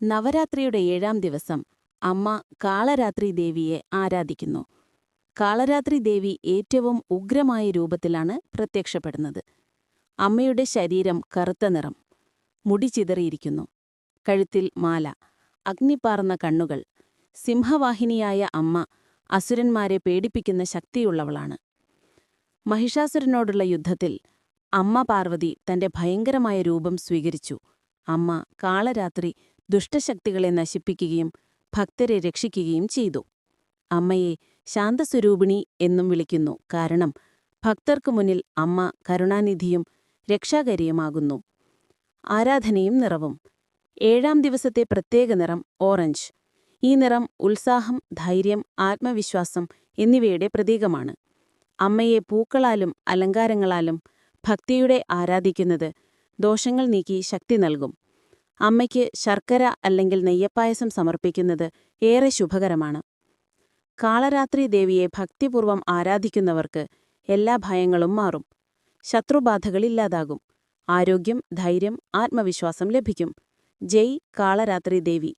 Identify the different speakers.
Speaker 1: നവരാത്രിയുടെ 7-ാം ദിവസം അമ്മ കാളരാത്രി ദേവിയെ ആരാധിക്കുന്നു. കാളരാത്രി ദേവി ഏറ്റവും ഉഗ്രമായ രൂപത്തിലാണ് പ്രത്യക്ഷപ്പെടുന്നത്. അമ്മയുടെ ശരീരം കറുത്ത നിറം, മുടി ചിതറിയിരിക്കുന്നു, കഴുത്തിൽ മാല, അഗ്നിപ്പാർന്ന കണ്ണുകൾ. സിംഹവാഹിനിയായ അമ്മ അസുരന്മാരെ പേടിപ്പിക്കുന്ന ശക്തിയുള്ളവളാണ്. മഹിഷാസുരനോടുള്ള യുദ്ധത്തിൽ അമ്മ പാർവതി തന്റെ ഭയങ്കരമായ രൂപം സ്വീകരിച്ചു. അമ്മ കാളരാത്രി ദുഷ്ടശക്തികളെ നശിപ്പിക്കുകയും ഭക്തരെ രക്ഷിക്കുകയും ചെയ്തു. അമ്മയെ ശാന്തസ്വരൂപിണി എന്നും വിളിക്കുന്നു, കാരണം ഭക്തർക്കു മുന്നിൽ അമ്മ കരുണാനിധിയും രക്ഷാകരിയുമാകുന്നു. ആരാധനയും നിറവും. 7-ാം ദിവസത്തെ പ്രത്യേക നിറം ഓറഞ്ച്. ഈ നിറം ഉത്സാഹം, ധൈര്യം, ആത്മവിശ്വാസം എന്നിവയുടെ പ്രതീകമാണ്. അമ്മയെ പൂക്കളാലും അലങ്കാരങ്ങളാലും ഭക്തിയോടെ ആരാധിക്കുന്നത് ദോഷങ്ങൾ നീക്കി ശക്തി നൽകും. അമ്മയ്ക്ക് ശർക്കര അല്ലെങ്കിൽ നെയ്യപ്പായസം സമർപ്പിക്കുന്നത് ഏറെ ശുഭകരമാണ്. കാളരാത്രി ദേവിയെ ഭക്തിപൂർവ്വം ആരാധിക്കുന്നവർക്ക് എല്ലാ ഭയങ്ങളും മാറും. ശത്രുബാധകളില്ലാതാകും. ആരോഗ്യം, ധൈര്യം, ആത്മവിശ്വാസം ലഭിക്കും. ജയ് കാളരാത്രി ദേവി.